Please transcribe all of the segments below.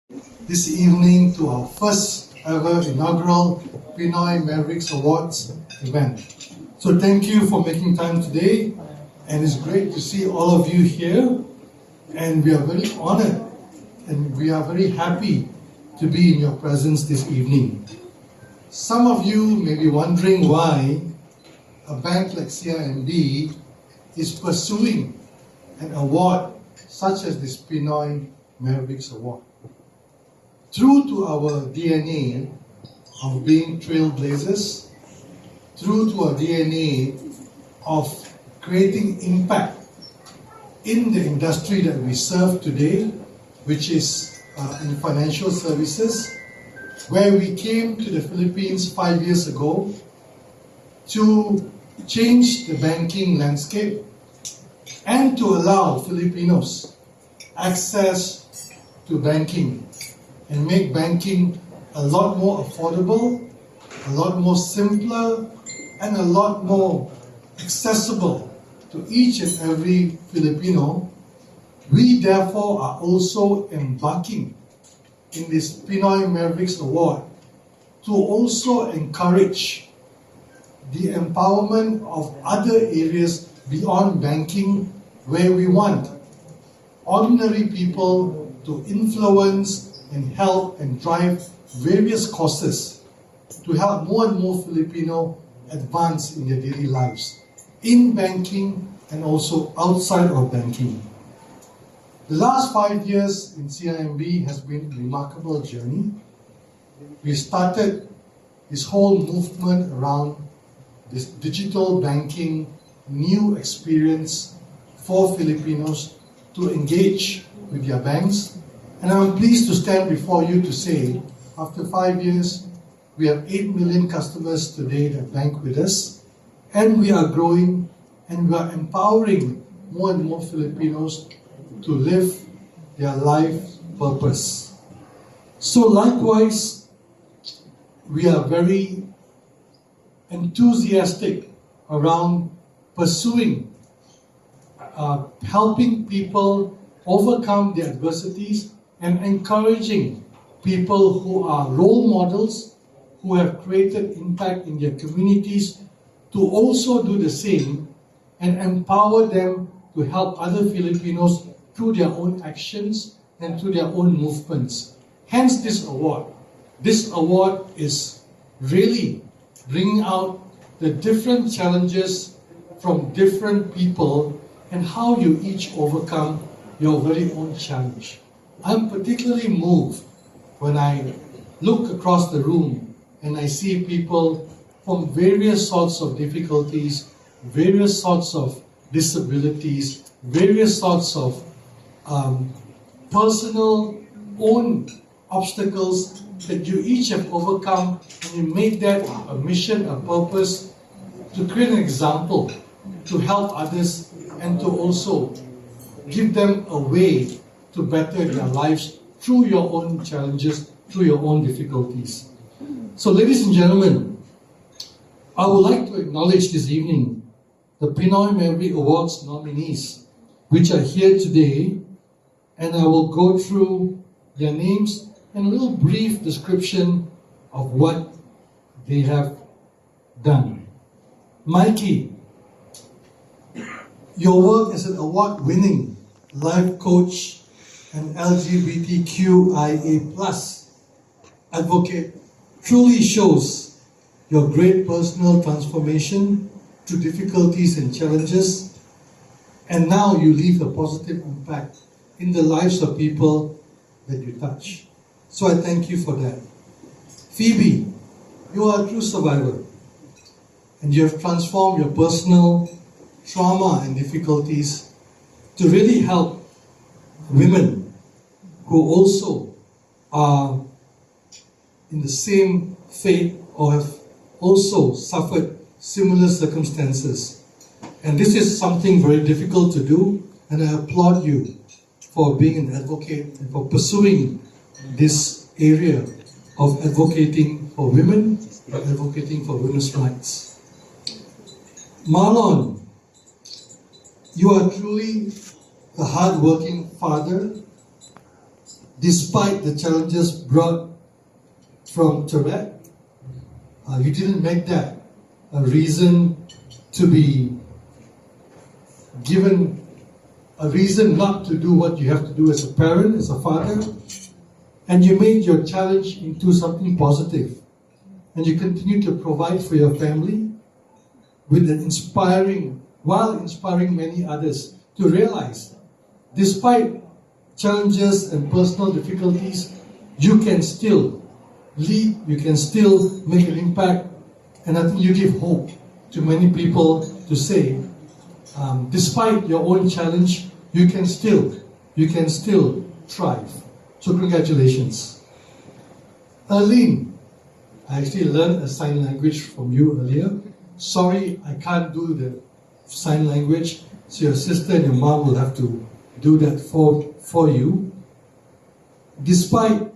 this evening to our first ever inaugural Pinoy Mavericks Awards event. So thank you for making time today, and it's great to see all of you here, and we are very honored and we are very happy to be in your presence this evening. Some of you may be wondering why a bank like CIMB is pursuing an award such as this Pinoy Mavericks Award. True to our DNA of being trailblazers, true to our DNA of creating impact in the industry that we serve today, which is in financial services, where we came to the Philippines 5 years ago to change the banking landscape and to allow Filipinos access to banking and make banking a lot more affordable, a lot more simpler, and a lot more accessible to each and every Filipino. We therefore are also embarking in this Pinoy Mavericks Award to also encourage the empowerment of other areas beyond banking, where we want ordinary people to influence and help and drive various causes to help more and more Filipino advance in their daily lives, in banking and also outside of banking. The last 5 years in CIMB has been a remarkable journey. We started this whole movement around this digital banking new experience for Filipinos to engage with their banks. And I'm pleased to stand before you to say, after 5 years, we have 8 million customers today that bank with us, and we are growing and we are empowering more and more Filipinos to live their life purpose. So likewise, we are very enthusiastic around pursuing, helping people overcome their adversities and encouraging people who are role models, who have created impact in their communities, to also do the same and empower them to help other Filipinos through their own actions and through their own movements. Hence this award. This award is really bringing out the different challenges from different people and how you each overcome your very own challenge. I'm particularly moved when I look across the room and I see people from various sorts of difficulties, various sorts of disabilities, various sorts of personal own obstacles that you each have overcome, and you make that a mission, a purpose, to create an example, to help others, and to also give them a way to better their lives through your own challenges, through your own difficulties. So ladies and gentlemen, I would like to acknowledge this evening the Pinoy Mavericks Awards nominees, which are here today, and I will go through their names and a little brief description of what they have done. Mikey, your work as an award-winning life coach and LGBTQIA+ advocate truly shows your great personal transformation through difficulties and challenges, and now you leave a positive impact in the lives of people that you touch. So I thank you for that. Phoebe, you are a true survivor, and you have transformed your personal trauma and difficulties to really help women who also are in the same fate or have also suffered similar circumstances. And this is something very difficult to do, and I applaud you for being an advocate and for pursuing this area of advocating for women, advocating for women's rights. Marlon, you are truly a hard-working father despite the challenges brought from Tourette, you didn't make that a reason to be given a reason not to do what you have to do as a parent, as a father, and you made your challenge into something positive. And you continue to provide for your family with an while inspiring many others to realize, despite challenges and personal difficulties, you can still lead, you can still make an impact, and I think you give hope to many people to say, despite your own challenge, you can still thrive. So congratulations. Erline, I actually learned a sign language from you earlier. Sorry, I can't do the sign language, so your sister and your mom will have to do that for you. Despite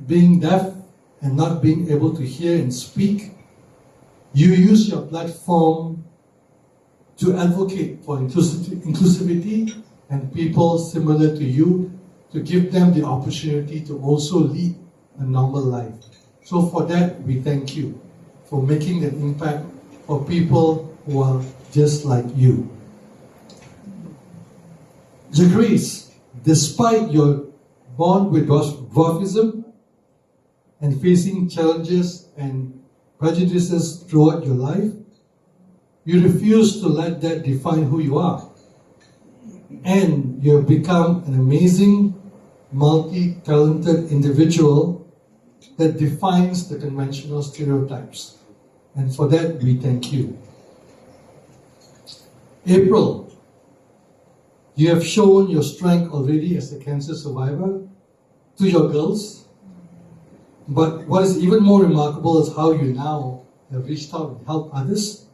being deaf and not being able to hear and speak, you use your platform to advocate for inclusivity and people similar to you, to give them the opportunity to also lead a normal life. So for that, we thank you for making an impact for people who are just like you. Jagrees, despite your born with dwarfism and facing challenges and prejudices throughout your life, you refuse to let that define who you are. And you have become an amazing, multi-talented individual that defines the conventional stereotypes. And for that, we thank you. April, you have shown your strength already as a cancer survivor to your girls. But what is even more remarkable is how you now have reached out and helped others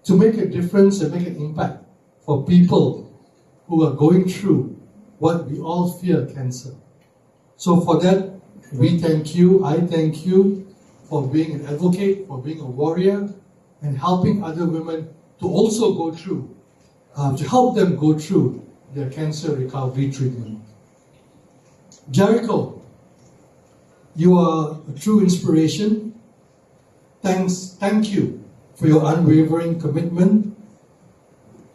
to make a difference and make an impact for people who are going through what we all fear, cancer. So for that, we thank you, I thank you for being an advocate, for being a warrior, and helping other women to also go through, to help them go through their cancer recovery treatment. Jerico, you are a true inspiration. Thank you for your unwavering commitment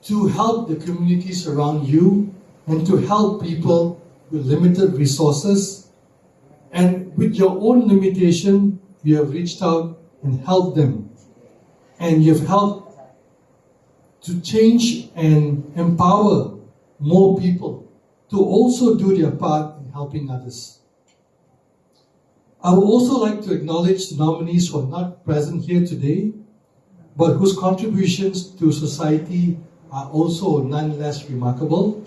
to help the communities around you and to help people with limited resources. And with your own limitation, you have reached out and helped them. And you've helped to change and empower more people to also do their part in helping others. I would also like to acknowledge the nominees who are not present here today, but whose contributions to society are also none less remarkable.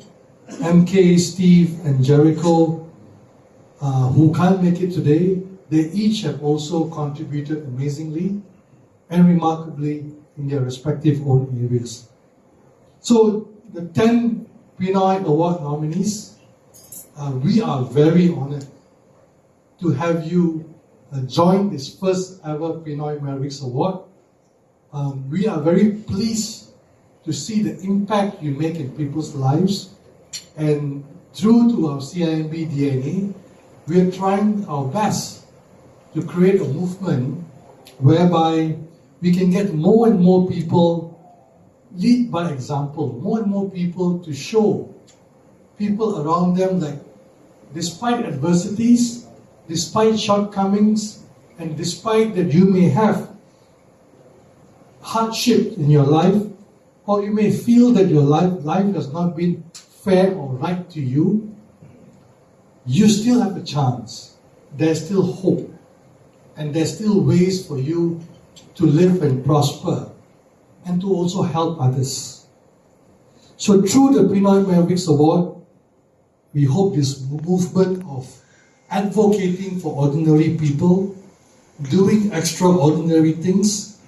MK, Steve, and Jerico, who can't make it today, they each have also contributed amazingly and remarkably in their respective own areas. So the 10 Pinoy Award nominees, we are very honored to have you join this first ever Pinoy Mavericks Award. We are very pleased to see the impact you make in people's lives, and true to our CIMB DNA, we are trying our best to create a movement whereby we can get more and more people, lead by example, more and more people to show people around them that despite adversities, despite shortcomings, and despite that you may have hardship in your life, or you may feel that your life has not been fair or right to you, you still have a chance. There's still hope. And there's still ways for you to live and prosper and to also help others. So through the Pinoy Mavericks Award, we hope this movement of advocating for ordinary people, doing extraordinary things,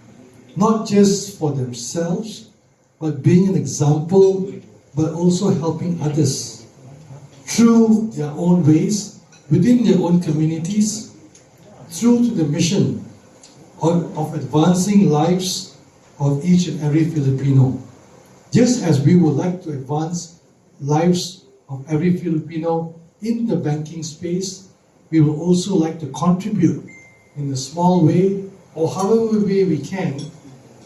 not just for themselves, but being an example, but also helping others through their own ways, within their own communities, through to the mission of advancing lives of each and every Filipino. Just as we would like to advance lives of every Filipino in the banking space, we will also like to contribute in a small way or however way we can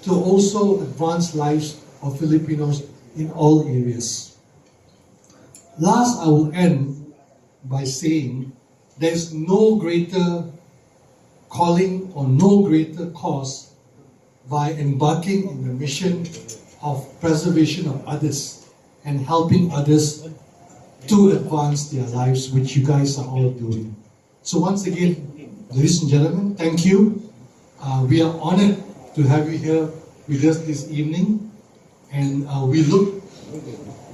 to also advance lives of Filipinos in all areas. Last, I will end by saying there's no greater calling or no greater cause by embarking in the mission of preservation of others and helping others to advance their lives, which you guys are all doing. So once again, ladies and gentlemen, thank you. We are honored to have you here with us this evening, and we look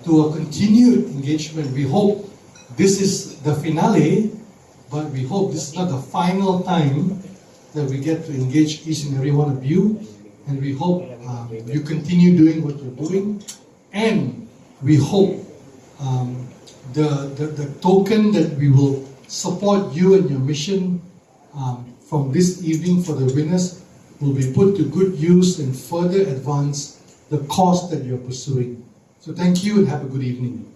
to a continued engagement. We hope this is the finale, but we hope this is not the final time that we get to engage each and every one of you, and we hope you continue doing what you're doing, and we hope the token that we will support you and your mission from this evening for the winners will be put to good use and further advance the cause that you're pursuing. So thank you and have a good evening.